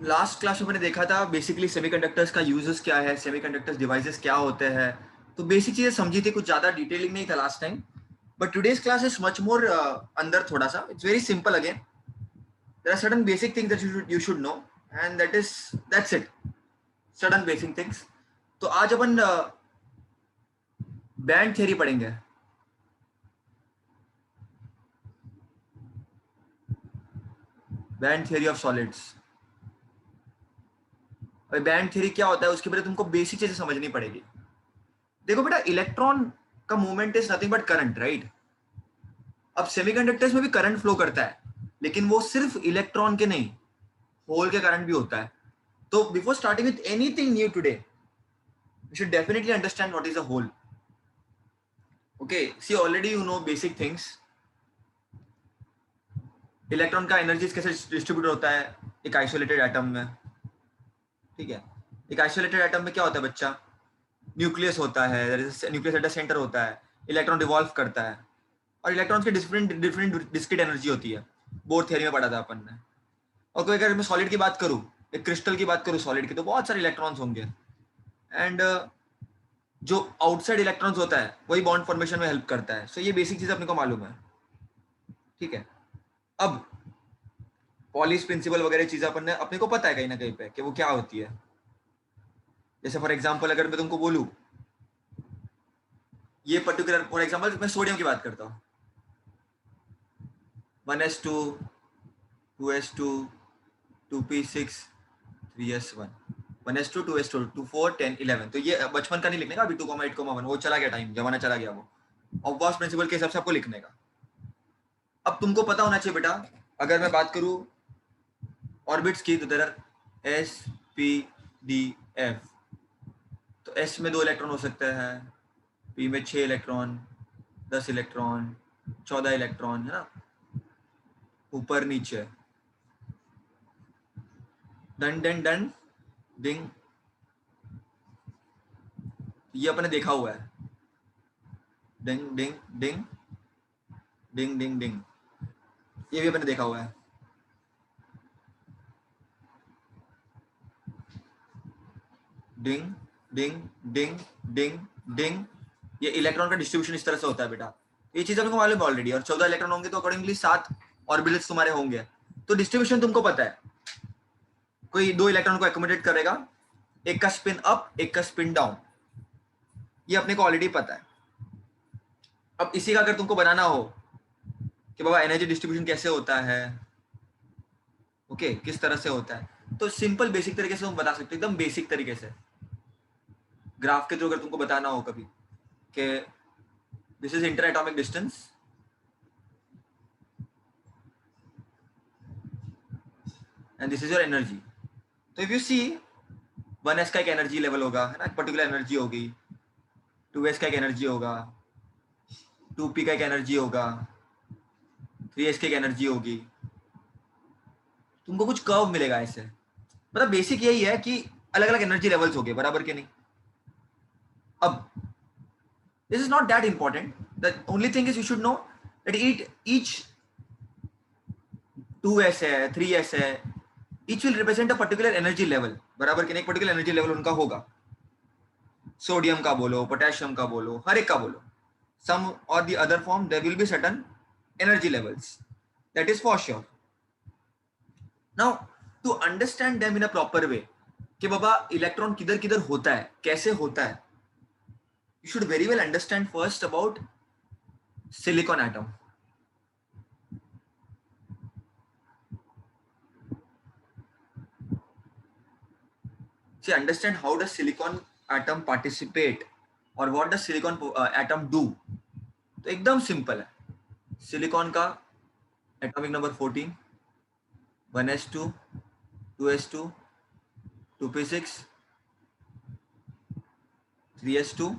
Last class में मैंने देखा था बेसिकली सेमीकंडक्टर्स का यूजेस क्या है, सेमीकंडक्टर्स डिवाइसेस क्या होते हैं, तो बेसिक चीजें समझी थी, कुछ ज्यादा डिटेलिंग नहीं था last time. But today's class is much more अंदर थोड़ा सा. It's very simple again. There are certain basic things that you should know, and that's it. Certain basic things. तो आज अपन बैंड थ्योरी पढ़ेंगे. Band theory of solids. और band theory क्या होता है उसके बारे में तुमको बेसिक चीजें समझनी पड़ेगी. देखो बेटा, इलेक्ट्रॉन का movement is nothing but current, right? अब सेमीकंडक्टर्स में भी करंट फ्लो करता है, लेकिन वो सिर्फ इलेक्ट्रॉन के नहीं, होल के करंट भी होता है. तो before starting with anything new today, you should definitely understand what is a hole. Okay, see already you know basic things. Electron का एनर्जीज कैसे डिस्ट्रीब्यूट होता है एक आइसोलेटेड एटम में. ठीक है, एक आइसोलेटेड एटम में क्या होता है बच्चा? न्यूक्लियस होता है, न्यूक्लियस एट द सेंटर होता है, इलेक्ट्रॉन रिवॉल्व करता है, और इलेक्ट्रॉन्स की डिफरेंट डिफरेंट डिस्क्रीट एनर्जी होती है. बोर थ्योरी में पढ़ा था अपन ने. और कोई अगर मैं सॉलिड की बात करूं, एक क्रिस्टल की बात करूं सॉलिड की, तो बहुत सारे इलेक्ट्रॉन्स होंगे. एंड जो आउटसाइड इलेक्ट्रॉन्स होता है वही बॉन्ड फॉर्मेशन में हेल्प करता है. सो ये बेसिक चीज अपने को मालूम है. ठीक है, अब पॉलिश प्रिंसिपल वगैरह चीजें अपन ने अपने को पता है कहीं ना कहीं पे कि वो क्या होती है. जैसे फॉर एग्जांपल अगर मैं तुमको बोलूं, ये पर्टिकुलर फॉर एग्जांपल मैं सोडियम की बात करता हूँ. 1s2 2s2 2p6 3s1 1s2 2s2 24 10 11. तो ये बचपन का नहीं लिखने का, अभी 2,8,1 वो चला गया, टाइम जमाना चला गया. वो ऑब्वास प्रिंसिपल के हिसाब से आपको लिखने का. अब तुमको पता होना चाहिए बेटा, अगर मैं बात करूं ऑर्बिट्स की, तो there are S P D F. तो एस में 2 इलेक्ट्रॉन हो सकते हैं, पी में 6 इलेक्ट्रॉन, 10 इलेक्ट्रॉन, 14 इलेक्ट्रॉन, है ना, ऊपर नीचे. डन डन डन डिंग, ये अपने देखा हुआ है. डिंग डिंग डिंग डिंग डिंग डिंग, ये भी अपने देखा हुआ है. डिंग डिंग डिंग डिंग डिंग. ये इलेक्ट्रॉन का डिस्ट्रीब्यूशन इस तरह से होता है बेटा. ये चीज आपको मालूम है ऑलरेडी. और 14 इलेक्ट्रॉन होंगे तो अकॉर्डिंगली 7 ऑर्बिटल्स तुम्हारे होंगे. तो डिस्ट्रीब्यूशन तुमको पता है. कोई 2 इलेक्ट्रॉन को एकोमोडेट करेगा, एक का स्पिन अप, एक का स्पिन डाउन. ये अपने को ऑलरेडी पता है. अब इसी का अगर तुमको बनाना हो कि बाबा एनर्जी डिस्ट्रीब्यूशन कैसे होता है, ओके, किस तरह से होता है, तो सिंपल बेसिक तरीके से तुम बता सकते हो, एकदम बेसिक तरीके से. ग्राफ के थ्रू अगर तुमको बताना हो कभी कि this is inter atomic distance, and this is your energy. तो इफ यू सी, 1s का एक एनर्जी लेवल होगा, है ना, एक पर्टिकुलर एनर्जी होगी. 2s का एक एनर्जी होगा, 2p का एक एनर्जी होगा, 3s की एक एनर्जी होगी. तुमको कुछ कर्व मिलेगा ऐसे. मतलब बेसिक यही है कि अलग अलग एनर्जी लेवल्स हो गए, बराबर के नहीं. अब this is not that important. The only thing is you should know that each 2s है, 3s है, each will represent a particular energy level, बराबर के नहीं, एक particular energy level उनका होगा. सोडियम का बोलो, पोटेशियम का बोलो, हर एक का बोलो, some or the other form there will be certain energy levels, that is for sure. Now to understand them in a proper way कि बाबा इलेक्ट्रॉन किधर किधर होता है, कैसे होता है, you should very well understand first about silicon atom. See, understand how does silicon atom participate और what does silicon atom do. तो एकदम सिंपल है. सिलिकॉन का atomic number 14, 1s2 2s2 2p6 3s2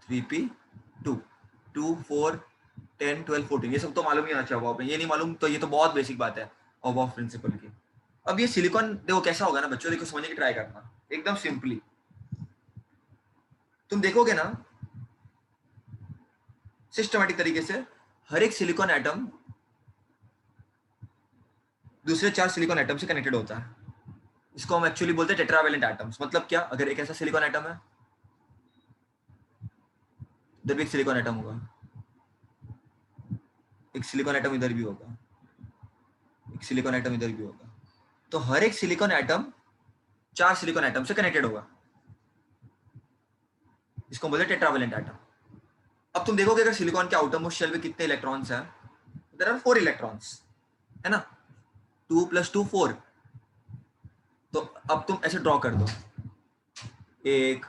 3p2 2 4 10 12 14. ये सब तो मालूम ही होना चाहिए. अब ये नहीं मालूम तो ये तो बहुत बेसिक बात है ऑफ प्रिंसिपल की. अब ये सिलिकॉन देखो कैसा होगा ना बच्चों, देखो समझने की ट्राई करना एकदम सिंपली. तुम देखोगे ना सिस्टमैटिक तरीके से, हर एक सिलिकॉन एटम दूसरे 4 सिलिकॉन एटम से कनेक्टेड होता है. इसको हम एक्चुअली बोलते हैं टेट्रावेलेंट एटम्स। मतलब क्या, अगर एक ऐसा सिलिकॉन एटम है, इधर भी एक सिलिकॉन एटम होगा, एक सिलिकॉन एटम इधर भी होगा, एक सिलिकॉन एटम इधर भी होगा, तो हर एक सिलिकॉन एटम 4 सिलिकॉन एटम से कनेक्टेड होगा। इसको बोलते हैं टेट्रावेलेंट एटम। अब तुम देखोगे अगर सिलिकॉन के आउटर मोस्ट शेल में कितने इलेक्ट्रॉन्स हैं, देयर आर 4 इलेक्ट्रॉन्स, है ना, 2 + 2 4। तो अब तुम ऐसे ड्रॉ कर दो, 1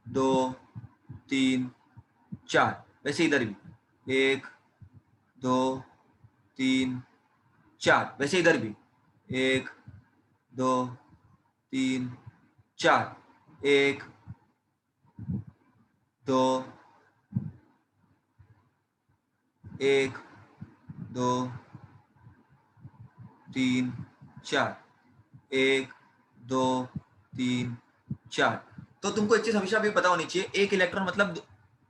2 3 4, वैसे इधर भी 1 2 3 4, वैसे इधर भी 1 2 3 4, 1 2 1 2 3 4, 1 2 3 4। तो तुमको एक चीज हमेशा भी पता होनी चाहिए, एक इलेक्ट्रॉन मतलब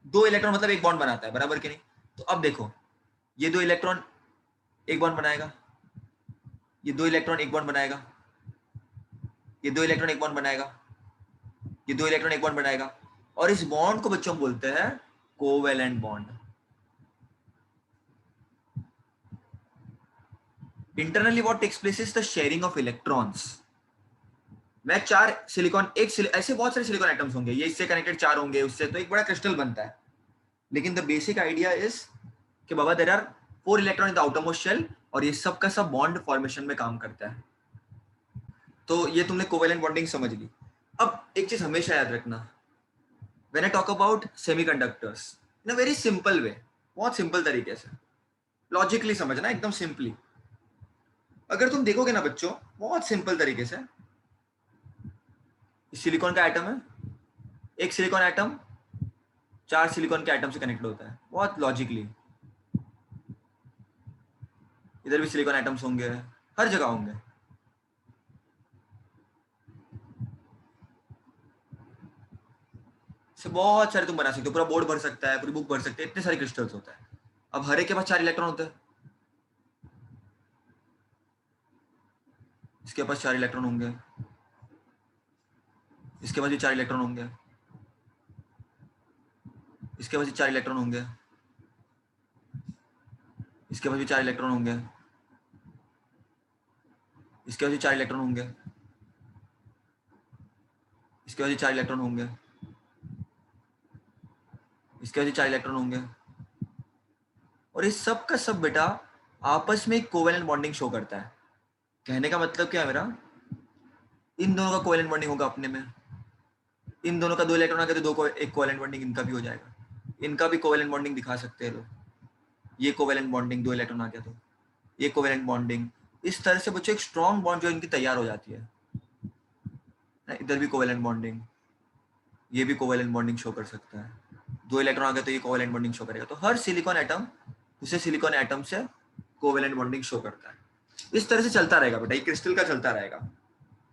2 इलेक्ट्रॉन मतलब एक बॉन्ड बनाता है, बराबर कि नहीं। तो अब देखो, ये 2 इलेक्ट्रॉन एक बॉन्ड बनाएगा, ये 2 इलेक्ट्रॉन एक बॉन्ड बनाएगा, ये 2 इलेक्ट्रॉन एक बॉन्ड बनाएगा, ये 2 इलेक्ट्रॉन एक बॉन्ड बनाएगा, और इस बॉन्ड को बच्चों बोलते हैं covalent bond. Internally what takes place is the sharing of electrons. मैं 4 सिलिकॉन, ऐसे बहुत सारे सिलिकॉन एटम्स होंगे, ये इससे कनेक्टेड 4 होंगे, उससे तो एक बड़ा क्रिस्टल बनता है। लेकिन द बेसिक आइडिया इज कि बाबा there are 4 electron in the outermost shell, और ये सब का सब बॉन्ड फॉर्मेशन में काम करता है। तो ये तुमने कोवेलेंट बॉन्डिंग समझ ली। अब एक चीज हमेशा याद रखना, when I talk about semiconductors in a very simple way, बहुत सिंपल तरीके से लॉजिकली समझना, एकदम सिंपली। अगर तुम देखोगे ना बच्चों, बहुत सिंपल तरीके से, सिलिकॉन का एटम है, एक सिलिकॉन एटम 4 सिलिकॉन के एटम से कनेक्ट होता है, बहुत लॉजिकली। इधर भी सिलिकॉन एटम्स होंगे, हर जगह होंगे। से बहुत सारे तुम बना सकते हो, पूरा बोर्ड भर सकता है, पूरी बुक भर सकते हैं, इतने सारे क्रिस्टल्स होता है। अब हर एक के पास 4 इलेक्ट्रॉन होते हैं, इसके पास 4 इलेक्ट्रॉन होंगे, इसके पास भी 4 इलेक्ट्रॉन होंगे, इसके पास भी 4 इलेक्ट्रॉन होंगे, इसके पास भी 4 इलेक्ट्रॉन होंगे, इसके पास भी 4 इलेक्ट्रॉन होंगे, इसके पास भी 4 इलेक्ट्रॉन होंगे, इसके पास भी 4 इलेक्ट्रॉन होंगे। और इस सब का सब बेटा आपस में एक कोवेलेंट बॉन्डिंग शो करता है। कहने का मतलब क्या है मेरा, इन दोनों का कोवेलेंट बॉन्डिंग होगा अपने में, इन दोनों का 2 इलेक्ट्रॉन आ गया तो दो को एक कोवेलेंट बॉन्डिंग इनका भी हो जाएगा, इनका भी कोवेलेंट बॉन्डिंग दिखा सकते हैं लोग, ये कोवेलेंट बॉन्डिंग 2 इलेक्ट्रॉन आ गया तो ये कोवेलेंट बॉन्डिंग, इस तरह से बच्चों एक स्ट्रॉन्ग बॉन्ड जो इनकी तैयार हो जाती है। इधर भी कोवेलेंट बॉन्डिंग, ये भी कोवेलेंट बॉन्डिंग शो कर सकता है, 2 इलेक्ट्रॉन आ गया तो ये कोवेलेंट बॉन्डिंग शो करेगा। तो हर सिलिकॉन एटम दूसरे सिलिकॉन एटम से कोवेलेंट बॉन्डिंग शो करता है। इस तरह से चलता रहेगा बेटा, ये क्रिस्टल का चलता रहेगा।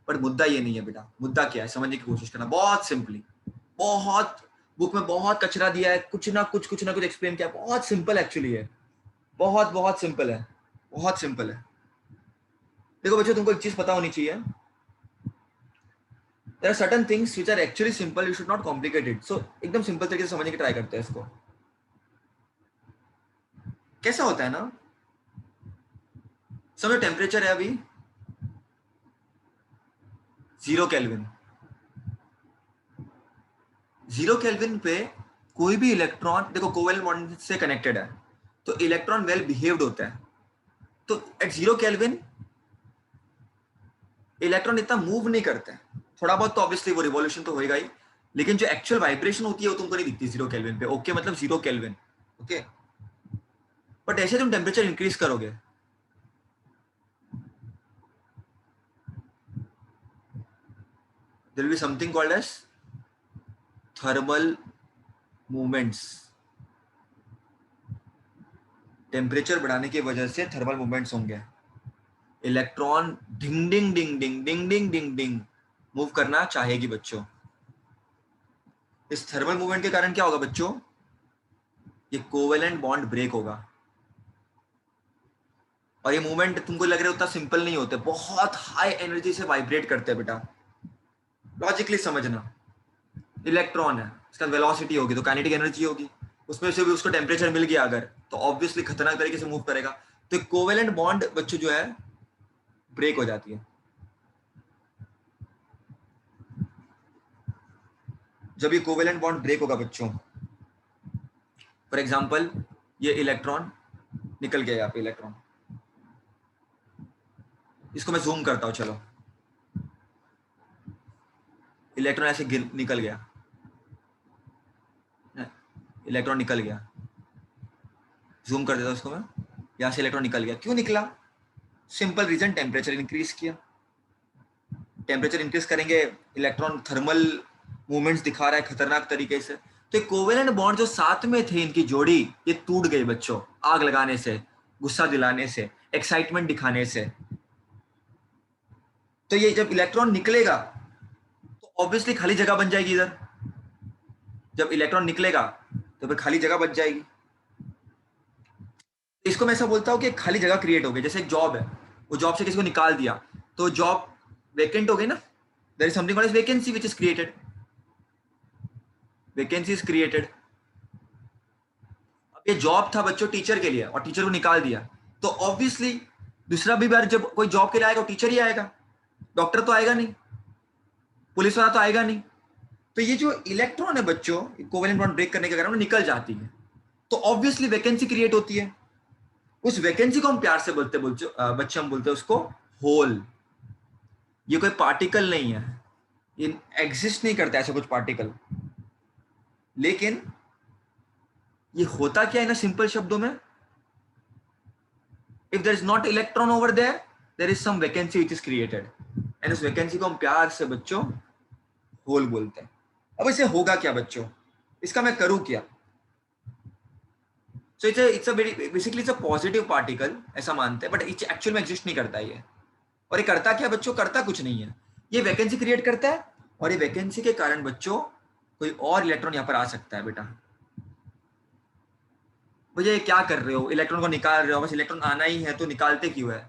पर मुद्दा ये नहीं है बेटा, मुद्दा क्या है समझने की कोशिश करना, बहुत सिंपली। बहुत बुक में बहुत कचरा दिया है, कुछ ना कुछ एक्सप्लेन किया, बहुत सिंपल एक्चुअली है, बहुत बहुत सिंपल है, बहुत सिंपल है। देखो बच्चों, तुमको एक चीज पता होनी चाहिए, there are certain things which are actually simple, you should not complicate it। so एकदम सिंपल तरीके से समझने की ट्राई करते हैं इसको। कैसा होता है ना, समझो टेम्परेचर है अभी 0 केल्विन, 0 केल्विन पे कोई भी इलेक्ट्रॉन देखो कोवेलेंट बॉन्ड से कनेक्टेड है, तो इलेक्ट्रॉन वेल बिहेव्ड होता है। तो एट 0 केल्विन इलेक्ट्रॉन इतना मूव नहीं करते हैं, थोड़ा बहुत तो ऑब्वियसली वो रिवॉल्यूशन तो होएगा ही, लेकिन जो एक्चुअल वाइब्रेशन होती है वो तुमको नहीं दिखती 0 केल्विन पे। ओके, मतलब 0 केल्विन, ओके। बट ऐसे तुम टेम्परेचर इंक्रीज करोगे, there will be something called as thermal movements। Temperature बढ़ाने की वजह से थर्मल मूवमेंट्स होंगे, इलेक्ट्रॉन डिंग डिंग डिंग डिंग डिंग डिंग डिंग डिंग मूव करना चाहेगी बच्चों। इस थर्मल मूवमेंट के कारण क्या होगा बच्चों, ये कोवेलेंट बॉन्ड ब्रेक होगा, और ये मूवमेंट तुमको लग रहा है उतना सिंपल नहीं होते, बहुत हाई एनर्जी से वाइब्रेट करते हैं बेटा। लॉजिकली समझना, इलेक्ट्रॉन है, इसका वेलोसिटी होगी तो काइनेटिक एनर्जी होगी, उसमें से भी उसको टेम्परेचर मिल गया अगर, तो ऑब्वियसली खतरनाक तरीके से मूव करेगा। तो कोवेलेंट बॉन्ड बच्चों जो है ब्रेक हो जाती है। जब ये कोवेलेंट बॉन्ड ब्रेक होगा बच्चों, फॉर एग्जांपल ये इलेक्ट्रॉन निकल गया, यहाँ पे इलेक्ट्रॉन, इसको मैं जूम करता हूं, चलो इलेक्ट्रॉन ऐसे निकल गया, इलेक्ट्रॉन निकल गया, जूम कर देता हूं इसको मैं, यहां से इलेक्ट्रॉन निकल गया, क्यों निकला? सिंपल रीजन, टेम्परेचर इंक्रीज किया। टेम्परेचर इंक्रीज करेंगे, इलेक्ट्रॉन थर्मल मूवमेंट्स दिखा रहा है खतरनाक तरीके से, तो कोवेलेंट बॉन्ड जो साथ में थे इनकी जोड़ी, ये टूट गई बच्चों, आग लगाने से, गुस्सा दिलाने से, एक्साइटमेंट दिखाने से। तो ये जब इलेक्ट्रॉन निकलेगा तो ऑब्वियसली खाली जगह बन जाएगी इधर, जब इलेक्ट्रॉन निकलेगा तो फिर खाली जगह बच जाएगी। इसको मैं ऐसा बोलता हूँ कि खाली जगह क्रिएट हो गई, जैसे एक जॉब है, वो जॉब से किसी को निकाल दिया तो जॉब वेकेंट हो गई ना, there is something called as vacancy which is created, vacancy is created. अब ये जॉब था बच्चों टीचर के लिए और टीचर को निकाल दिया, तो ऑब्वियसली दूसरा भी बार जब कोई जॉब के लिए आएगा टीचर ही आएगा, डॉक्टर तो आएगा नहीं, पुलिस वाला तो आएगा नहीं। तो ये जो इलेक्ट्रॉन है बच्चों, कोवेलेंट बॉन्ड ब्रेक करने के कारण निकल जाती है, तो ऑब्वियसली वैकेंसी क्रिएट होती है। उस वैकेंसी को हम प्यार से बोलते बच्चे हम बोलते हैं उसको होल। ये कोई पार्टिकल नहीं है, ये एग्जिस्ट नहीं करता ऐसा कुछ पार्टिकल, लेकिन ये होता क्या है ना सिंपल शब्दों में, if there is not electron over there, there is some vacancy which is created, and उस वैकेंसी को हम प्यार से बच्चों होल बोलते हैं। अब इसे होगा क्या बच्चों, इसका मैं करूं क्या? So it's a very basically it's a positive particle ऐसा मानते हैं, बट एक्चुअल में एग्जिस्ट नहीं करता ये। और ये करता क्या बच्चों? करता कुछ नहीं है, ये वैकेंसी क्रिएट करता है, और ये वैकेंसी के कारण बच्चों कोई और इलेक्ट्रॉन यहाँ पर आ सकता है। बेटा भैया ये क्या कर रहे हो, इलेक्ट्रॉन को निकाल रहे हो, बस इलेक्ट्रॉन आना ही है तो निकालते क्यों है?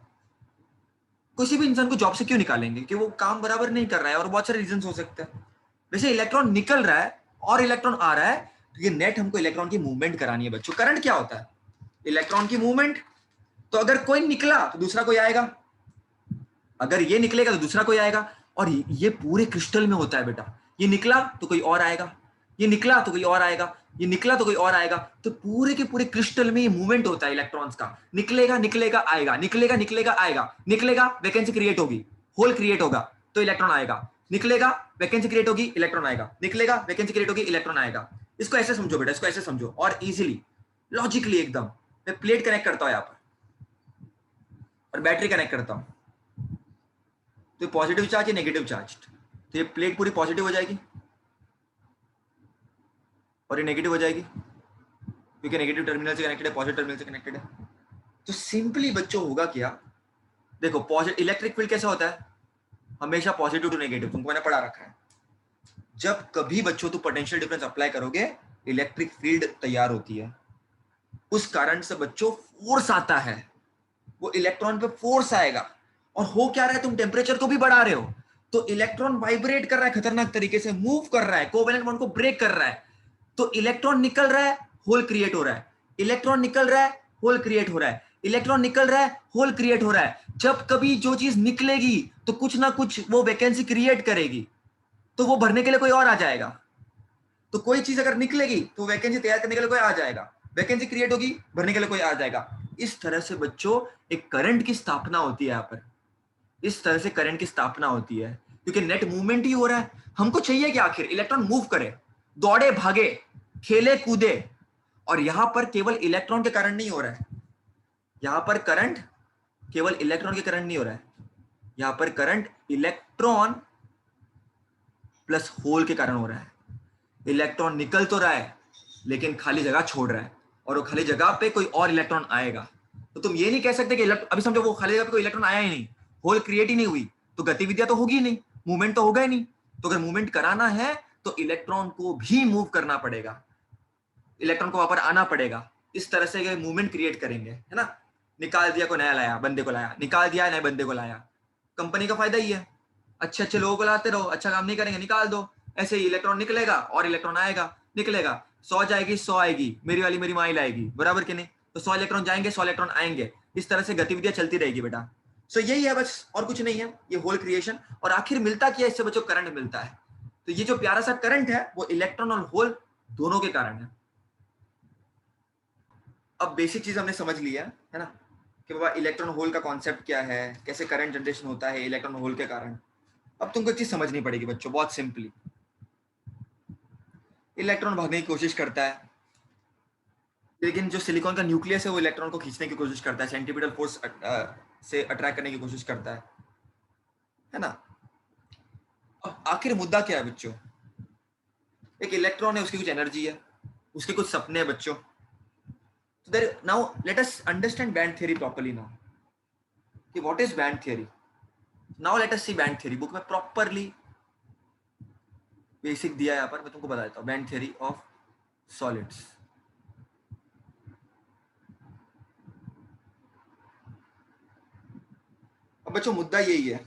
किसी भी इंसान को जॉब से क्यों निकालेंगे कि वो काम बराबर नहीं कर रहा है, और बहुत सारे रीजन हो सकते हैं। वैसे इलेक्ट्रॉन निकल रहा है और इलेक्ट्रॉन आ रहा है, तो ये नेट हमको इलेक्ट्रॉन की मूवमेंट करानी है बच्चों। करंट क्या होता है? इलेक्ट्रॉन की मूवमेंट। तो अगर कोई निकला तो दूसरा कोई आएगा, अगर ये निकलेगा तो दूसरा कोई आएगा, और ये पूरे क्रिस्टल में होता है बेटा। ये निकला तो कोई और आएगा, ये निकला तो कोई और आएगा, ये निकला तो कोई और आएगा, तो पूरे के पूरे क्रिस्टल में ये मूवमेंट होता है इलेक्ट्रॉन्स का। निकलेगा निकलेगा आएगा, निकलेगा निकलेगा आएगा, निकलेगा वैकेंसी क्रिएट होगी, होल क्रिएट होगा तो इलेक्ट्रॉन आएगा, निकलेगा वैकेंसी क्रिएट होगी इलेक्ट्रॉन आएगा, निकलेगा वैकेंसी क्रिएट होगी इलेक्ट्रॉन आएगा। इसको ऐसे समझो बेटा, इसको ऐसे समझो और इजीली लॉजिकली एकदम। मैं प्लेट कनेक्ट करता हूं यहां पर और बैटरी कनेक्ट करता हूं, तो पॉजिटिव चार्ज या नेगेटिव चार्ज, तो ये प्लेट पूरी पॉजिटिव हो जाएगी और ये नेगेटिव हो जाएगी, क्योंकि नेगेटिव टर्मिनल से कनेक्टेड है, पॉजिटिव टर्मिनल से कनेक्टेड है। तो सिंपली बच्चों होगा क्या, देखो पॉजिटिव इलेक्ट्रिक फील्ड कैसा होता है, हमेशा पॉजिटिव टू नेगेटिव, तुमको मैंने पढ़ा रखा है। जब कभी बच्चों तुम पोटेंशियल डिफरेंस अप्लाई करोगे, इलेक्ट्रिक फील्ड तैयार होती है। उस कारण से बच्चों फोर्स आता है, वो इलेक्ट्रॉन पे फोर्स आएगा। और हो क्या रहा है, तुम टेम्परेचर को भी बढ़ा रहे हो, तो इलेक्ट्रॉन वाइब्रेट कर रहा है खतरनाक तरीके से, मूव कर रहा है, कोवेलेंट बॉन्ड को ब्रेक कर रहा है। तो इलेक्ट्रॉन निकल रहा है, होल क्रिएट हो रहा है, इलेक्ट्रॉन निकल रहा है, होल क्रिएट हो रहा है, इलेक्ट्रॉन निकल रहा है, होल क्रिएट हो रहा है। जब कभी जो चीज निकलेगी तो कुछ ना कुछ वो वैकेंसी क्रिएट करेगी, तो वो भरने के लिए कोई और आ जाएगा। तो कोई चीज अगर निकलेगी तो वैकेंसी तैयार करने के लिए कोई आ जाएगा, वैकेंसी क्रिएट होगी, भरने के लिए कोई आ जाएगा। इस तरह से बच्चों एक करंट की स्थापना होती है यहाँ पर, इस तरह से करंट की स्थापना होती है, क्योंकि नेट मूवमेंट ही हो रहा है। हमको चाहिए कि आखिर इलेक्ट्रॉन मूव करे, दौड़े भागे, खेले कूदे, और यहां पर केवल इलेक्ट्रॉन के कारण नहीं हो रहा है, यहां पर करंट केवल इलेक्ट्रॉन के करंट नहीं हो रहा है, यहां पर करंट इलेक्ट्रॉन प्लस होल के कारण हो रहा है। इलेक्ट्रॉन निकल तो रहा है लेकिन खाली जगह छोड़ रहा है, और वो खाली जगह पे कोई और इलेक्ट्रॉन आएगा। तो तुम ये नहीं कह सकते कि अभी समझो वो खाली जगह पे कोई इलेक्ट्रॉन आया ही नहीं, होल क्रिएट ही नहीं हुई, तो गतिविधियां तो होगी नहीं, मूवमेंट तो होगा ही नहीं। तो अगर मूवमेंट कराना है तो इलेक्ट्रॉन को भी मूव करना पड़ेगा, इलेक्ट्रॉन को वहां पर आना पड़ेगा। इस तरह से मूवमेंट क्रिएट करेंगे, है ना। निकाल दिया, कोई नया लाया, बंदे को लाया, निकाल दिया, नए बंदे को लाया। कंपनी का फायदा ही है, अच्छे अच्छे लोगों को लाते रहो, अच्छा काम नहीं करेंगे निकाल दो। ऐसे ही इलेक्ट्रॉन निकलेगा और इलेक्ट्रॉन आएगा, निकलेगा, 100 जाएगी 100 आएगी, मेरी वाली मेरी माँ लाएगी, बराबर कि नहीं? तो 100 इलेक्ट्रॉन जाएंगे 100 इलेक्ट्रॉन आएंगे, इस तरह से गतिविधियां चलती रहेगी बेटा। सो यही है बस, और कुछ नहीं है ये होल क्रिएशन। और आखिर मिलता क्या है इससे बच्चों? करंट मिलता है। तो ये जो प्यारा सा करंट है वो इलेक्ट्रॉन और होल दोनों के कारण है। अब बेसिक चीज हमने समझ लिया है ना, कि बाबा इलेक्ट्रॉन होल का कॉन्सेप्ट क्या है, कैसे करंट जनरेशन होता है इलेक्ट्रॉन होल के कारण। अब तुमको एक चीज समझनी पड़ेगी बच्चों, बहुत सिंपली। इलेक्ट्रॉन भागने की कोशिश करता है, लेकिन जो सिलिकॉन का न्यूक्लियस है वो इलेक्ट्रॉन को खींचने की कोशिश करता है, सेंट्रीपिटल फोर्स से अट्रैक्ट करने की कोशिश करता है ना। अब आखिर मुद्दा क्या है बच्चों? एक इलेक्ट्रॉन है, उसकी कुछ एनर्जी है, उसके कुछ सपने हैं बच्चों। So there, now let us understand band theory properly now. कि what is band theory? Now let us see band theory. Book में properly बेसिक दिया है यहाँ पर, मैं तुमको बता देता हूँ बैंड थियरी ऑफ सॉलिड्स। अब बच्चों मुद्दा यही है,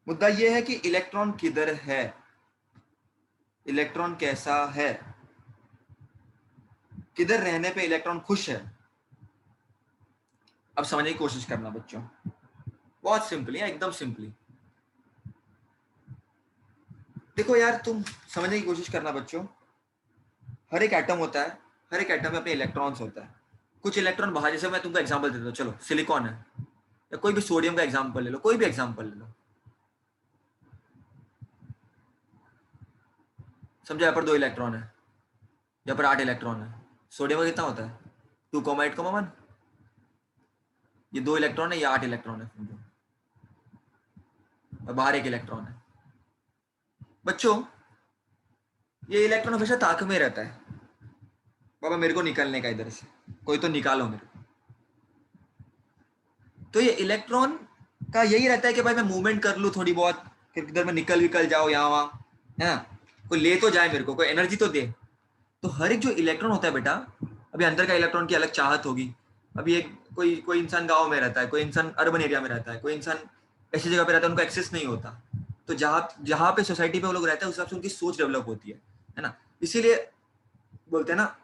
मुद्दा ये है कि इलेक्ट्रॉन किधर है, इलेक्ट्रॉन कैसा है, किधर रहने पे इलेक्ट्रॉन खुश है। अब समझने की कोशिश करना बच्चों, बहुत सिंपली है, एकदम सिंपली। देखो यार, तुम समझने की कोशिश करना बच्चों, हर एक एटम होता है, हर एक एटम में अपने इलेक्ट्रॉन्स होता है। कुछ इलेक्ट्रॉन बाहर, जैसे मैं तुमको एग्जांपल देता हूँ, चलो सिलिकॉन है, या कोई भी सोडियम का एग्जांपल ले लो, कोई भी एग्जांपल ले लो, समझो यहाँ पर 2 इलेक्ट्रॉन है, यहाँ पर 8 इलेक्ट्रॉन है। सोडियम का कितना होता है? 2,8,1। ये 2 इलेक्ट्रॉन है, ये 8 इलेक्ट्रॉन है समझो, और बाहर 1 इलेक्ट्रॉन है। बच्चों ये इलेक्ट्रॉन हमेशा ताक में रहता है, बाबा मेरे को निकलने का इधर से, कोई तो निकालो मेरे को। तो ये इलेक्ट्रॉन का यही रहता है कि भाई मैं मूवमेंट कर लूँ थोड़ी बहुत, फिर इधर में निकल जाओ यहाँ वहाँ, है ना, कोई ले तो जाए मेरे को, कोई एनर्जी तो दे। तो हर एक जो इलेक्ट्रॉन होता है बेटा, अभी अंदर का इलेक्ट्रॉन की अलग चाहत होगी। अभी एक कोई कोई इंसान गांव में रहता है, कोई इंसान अर्बन एरिया में रहता है, कोई इंसान ऐसी जगह पे रहता है उनको एक्सेस नहीं होता। तो जहाँ जहाँ पे सोसाइटी पे वो लोग रहते हैं उस हिसाब से उनकी सोच डेवलप होती है ना। इसीलिए बोलते हैं ना,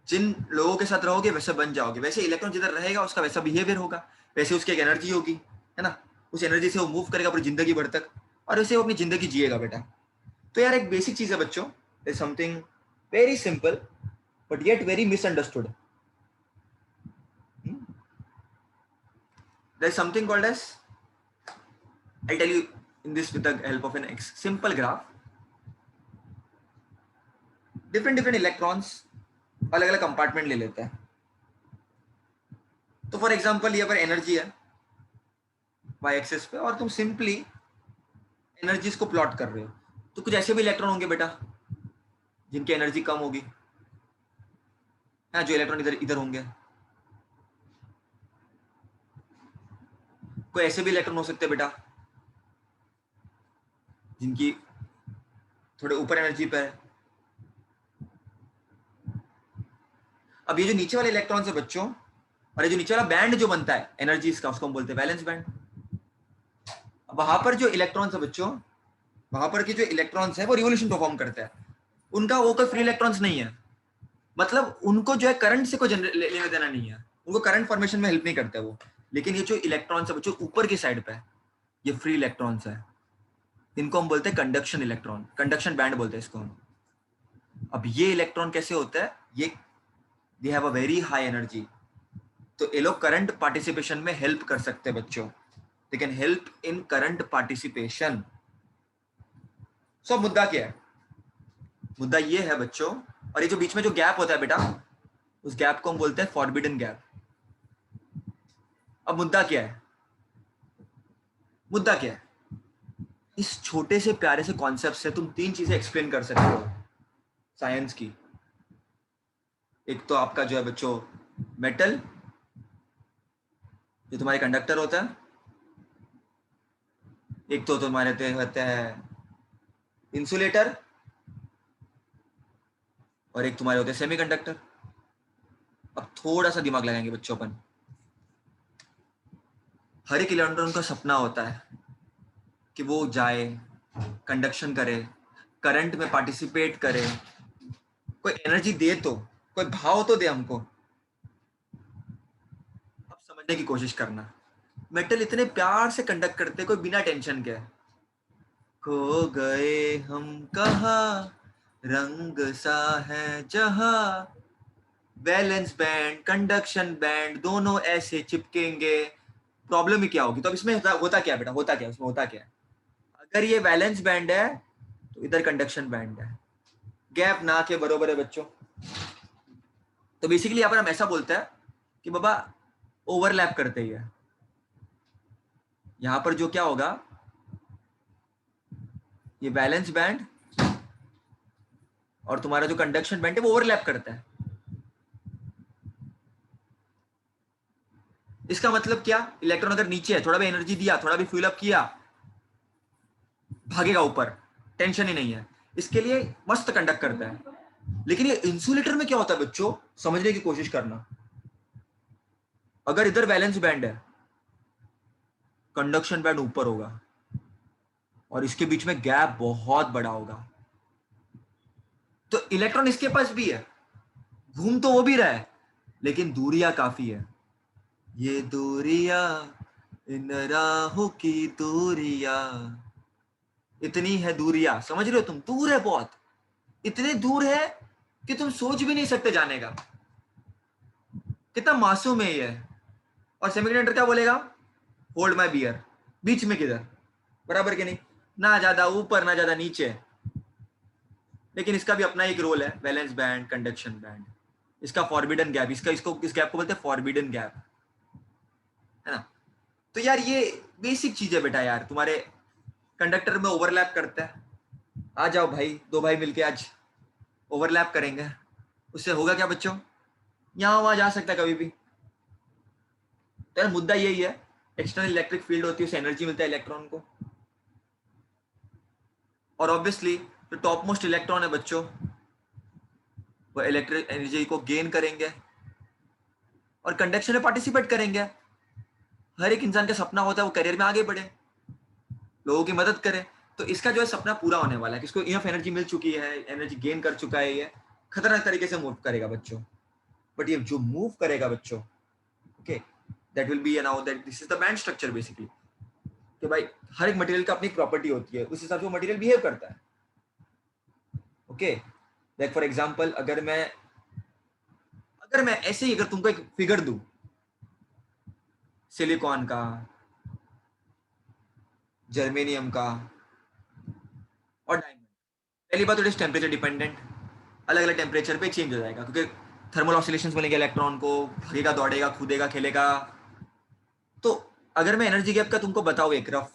जिन लोगों के साथ रहोगे वैसे बन जाओगे। वैसे इलेक्ट्रॉन जिधर रहेगा उसका वैसा बिहेवियर होगा, वैसे उसकी एक एनर्जी होगी, है ना। उस एनर्जी से वो मूव करेगा पूरी जिंदगी भर तक, और वैसे वो अपनी जिंदगी जिएगा बेटा। तो यार एक बेसिक चीज है बच्चों, is something very simple but yet very misunderstood. There is something called as, I'll tell you in this with the help of an simple graph. Different electrons अलग अलग कंपार्टमेंट ले लेते हैं। तो फॉर एग्जांपल ये पर एनर्जी है Y axis पे, और तुम सिंपली एनर्जीज को प्लॉट कर रहे हो। तो कुछ ऐसे भी इलेक्ट्रॉन होंगे बेटा जिनकी एनर्जी कम होगी, हाँ, जो इलेक्ट्रॉन इधर इधर होंगे। कोई ऐसे भी इलेक्ट्रॉन हो सकते हैं बेटा जिनकी थोड़े ऊपर एनर्जी पे है। अब ये जो नीचे वाले इलेक्ट्रॉन है बच्चों, और ये जो नीचे वाला बैंड जो बनता है एनर्जीज का, उसको हम बोलते हैं वैलेंस बैंड। वहां पर जो इलेक्ट्रॉन्स है बच्चों, वहां पर के जो इलेक्ट्रॉन्स है वो रिवोल्यूशन परफॉर्म करते हैं। उनका वो कोई फ्री इलेक्ट्रॉन्स नहीं है, मतलब उनको जो है करंट से कोई लेना देना नहीं है, उनको करंट फॉर्मेशन में हेल्प नहीं करते वो। लेकिन ये जो इलेक्ट्रॉन्स है बच्चों ऊपर की साइड पे, ये फ्री इलेक्ट्रॉन्स है, इनको हम बोलते हैं कंडक्शन इलेक्ट्रॉन, कंडक्शन बैंड बोलते हैं इसको हम। अब ये इलेक्ट्रॉन कैसे होता है, ये they have a very high energy, तो ये लोग करंट पार्टिसिपेशन में हेल्प कर सकते हैं बच्चों, they can help in current participation. So मुद्दा क्या है? मुद्दा ये है बच्चों, और ये जो बीच में जो गैप होता है बेटा, उस गैप को हम बोलते हैं फॉरबिडन गैप। अब मुद्दा क्या है? मुद्दा क्या है? इस छोटे से प्यारे से कॉन्सेप्ट से तुम 3 चीजें एक्सप्लेन कर सकते हो साइंस की। एक तो आपका जो है बच्चों मेटल, जो तुम्हारे कंडक्टर होता है, एक तो तुम्हारे होते हैं इंसुलेटर, और एक तुम्हारे होते हैं सेमीकंडक्टर। अब थोड़ा सा दिमाग लगाएंगे बच्चों अपन। हर एक इलेक्ट्रॉन का सपना होता है कि वो जाए, कंडक्शन करे, करंट में पार्टिसिपेट करे, कोई एनर्जी दे, तो कोई भाव तो दे हमको। अब समझने की कोशिश करना, मेटल इतने प्यार से कंडक्ट करते कोई बिना टेंशन के। खो गए हम कहाँ, रंग सा है जहां, बैलेंस बैंड कंडक्शन बैंड दोनों ऐसे चिपकेंगे, प्रॉब्लम ही क्या होगी? तो अब इसमें होता क्या बेटा, होता क्या इसमें, होता क्या है? अगर ये वैलेंस बैंड है तो इधर कंडक्शन बैंड है, गैप ना के बरोबर है बच्चों। तो बेसिकली यहाँ पर हम ऐसा बोलते हैं कि बाबा ओवरलैप करते ही है। यहाँ पर जो क्या होगा, ये वैलेंस बैंड और तुम्हारा जो कंडक्शन बैंड है वो ओवरलैप करता है। इसका मतलब क्या, इलेक्ट्रॉन अगर नीचे है, थोड़ा भी एनर्जी दिया, थोड़ा भी फ्यूल अप किया, भागेगा ऊपर, टेंशन ही नहीं है, इसके लिए मस्त कंडक्ट करता है। लेकिन ये इंसुलेटर में क्या होता है बच्चों, समझने की कोशिश करना। अगर इधर बैलेंस बैंड है, कंडक्शन बैंड ऊपर होगा और इसके बीच में गैप बहुत बड़ा होगा, तो इलेक्ट्रॉन इसके पास भी है, घूम तो वो भी रहा है, लेकिन दूरियां काफी है। ये दूरियां, इन राहों की दूरियां, इतनी है दूरियां, समझ रहे हो तुम, दूर है बहुत, इतने दूर है कि तुम सोच भी नहीं सकते जाने का। कितना मासूम है ये। और सेमीकंडक्टर क्या बोलेगा, होल्ड माय बियर, बीच में किधर, बराबर के नहीं, ना ज्यादा ऊपर ना ज्यादा नीचे। लेकिन इसका भी अपना एक रोल है, वैलेंस बैंड कंडक्शन बैंड, इसका फॉरबिडन गैप, इसका इसको इस गैप को बोलते हैं फॉरबिडन गैप, है ना। तो यार ये बेसिक चीज है बेटा यार, तुम्हारे कंडक्टर में ओवरलैप करता है। आ जाओ भाई, दो भाई मिलके आज ओवरलैप करेंगे, उससे होगा क्या बच्चों, यहाँ वहां जा सकता है कभी भी। तो यार मुद्दा यही है, एक्सटर्नल इलेक्ट्रिक फील्ड होती है, उससे एनर्जी मिलता है इलेक्ट्रॉन को, और ऑब्वियसली जो टॉप मोस्ट इलेक्ट्रॉन है बच्चों, वो इलेक्ट्रिक एनर्जी को गेन करेंगे और कंडक्शन में पार्टिसिपेट करेंगे। हर एक इंसान का सपना होता है वो करियर में आगे बढ़े, लोगों की मदद करे। तो इसका जो है सपना पूरा होने वाला है, किसको इनफ एनर्जी मिल चुकी है, एनर्जी गेन कर चुका है, ये खतरनाक तरीके से मूव करेगा बच्चों। बट ये जो मूव करेगा बच्चों, okay, that will be now that this is the band structure basically, कि भाई हर एक मटेरियल का अपनी प्रॉपर्टी होती है, उस हिसाब से वो मटेरियल बिहेव करता है। ओके, लाइक फॉर एग्जांपल, अगर मैं ऐसे ही अगर तुमको एक फिगर दूं, सिलिकॉन का, जर्मेनियम का और डायमंड, पहली बात तो इट इज टेम्परेचर डिपेंडेंट, अलग अलग टेम्परेचर पे चेंज हो जाएगा, क्योंकि थर्मल ऑसिलेशंस मिलेंगे इलेक्ट्रॉन को, भागेगा दौड़ेगा कूदेगा खेलेगा। तो अगर मैं एनर्जी गैप का तुमको बताऊं एक rough,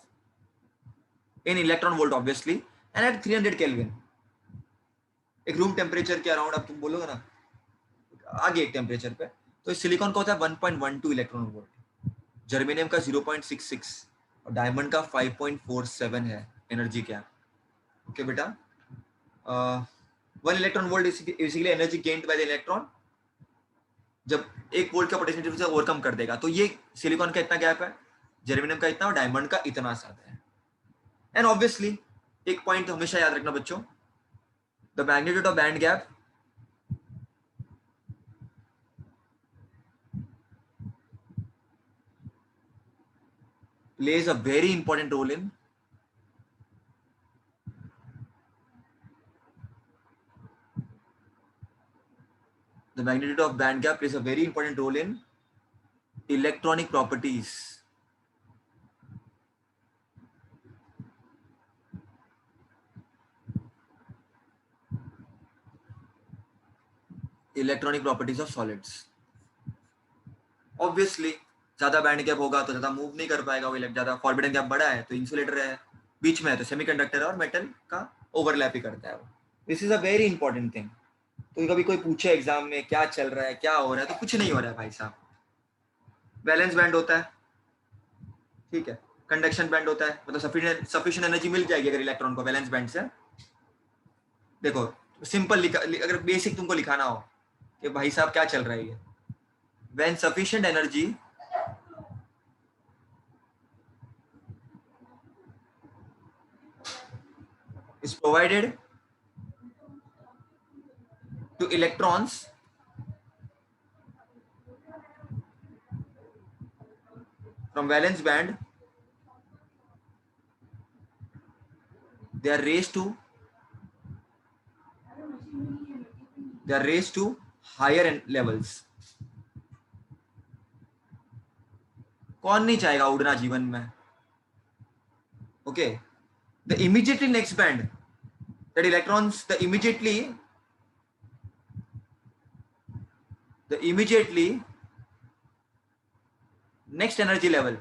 in electron volt obviously, and at 300 kelvin, एक रूम टेम्परेचर के अराउंड, अब तुम बोलोगे ना आगे एक टेम्परेचर पे, तो इस सिलिकॉन का होता है 1.12 इलेक्ट्रॉन वोल्ट, जर्मेनियम का 0.66 और डायमंड का 5.47 है एनर्जी गैप। ओके बेटा, 1 electron volt basically energy gained by the electron, जब 1 वोल्ट का पोटेंशियल डिफरेंस ओवरकम कर देगा। तो ये सिलिकॉन का इतना गैप है, जर्मेनियम का इतना और डायमंड का इतना ज्यादा है। एंड ऑब्वियसली एक पॉइंट हमेशा याद रखना बच्चों, the magnitude of band gap plays a very important role in the magnitude of band gap plays a very important role in electronic properties. Electronic properties of solids. Obviously ज्यादा band gap होगा तो ज्यादा move नहीं कर पाएगा वो, ज्यादा forbidden gap बड़ा है तो इंसुलेटर है, बीच में है तो सेमीकंडक्टर है और मेटल का ओवरलैप ही करता है वो। This is a very important thing. तो कभी कोई पूछे एग्जाम में क्या चल रहा है क्या हो रहा है, तो कुछ नहीं हो रहा है भाई साहब। बैलेंस बैंड होता है, ठीक है, कंडक्शन बैंड होता है, मतलब सफिशिएंट एनर्जी मिल जाएगी अगर इलेक्ट्रॉन को वैलेंस बैंड से। देखो सिंपल अगर बेसिक तुमको लिखाना हो कि भाई साहब क्या चल रहा है ये, when sufficient energy is provided to electrons from valence band, they are raised to higher levels. कौन नहीं चाहेगा उड़ना जीवन में? Okay, the immediately next band, that electrons, the immediately next energy level,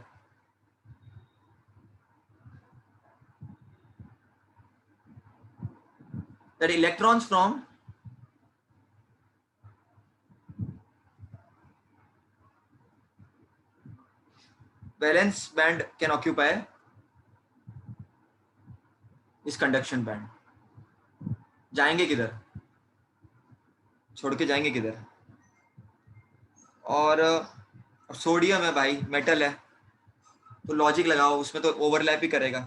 that electrons from valence band can occupy is conduction band. जाएंगे किधर? छोड़ के जाएंगे किधर? और सोडियम है भाई, मेटल है, तो लॉजिक लगाओ, उसमें तो ओवरलैप ही करेगा.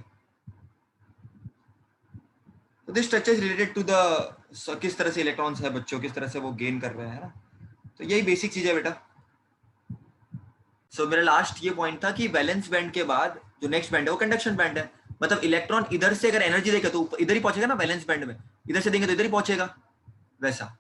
तो this structure is related to the किस तरह से इलेक्ट्रॉन्स है बच्चों, किस तरह से वो गेन कर रहे हैं ना. तो यही बेसिक चीज है बेटा. सो मेरा लास्ट ये पॉइंट था कि वैलेंस बैंड के बाद जो नेक्स्ट बैंड है वो कंडक्शन बैंड है. मतलब इलेक्ट्रॉन इधर से अगर एनर्जी देगा तो इधर ही पहुंचेगा ना वैलेंस बैंड में, इधर से देंगे तो इधर ही पहुंचेगा, वैसा.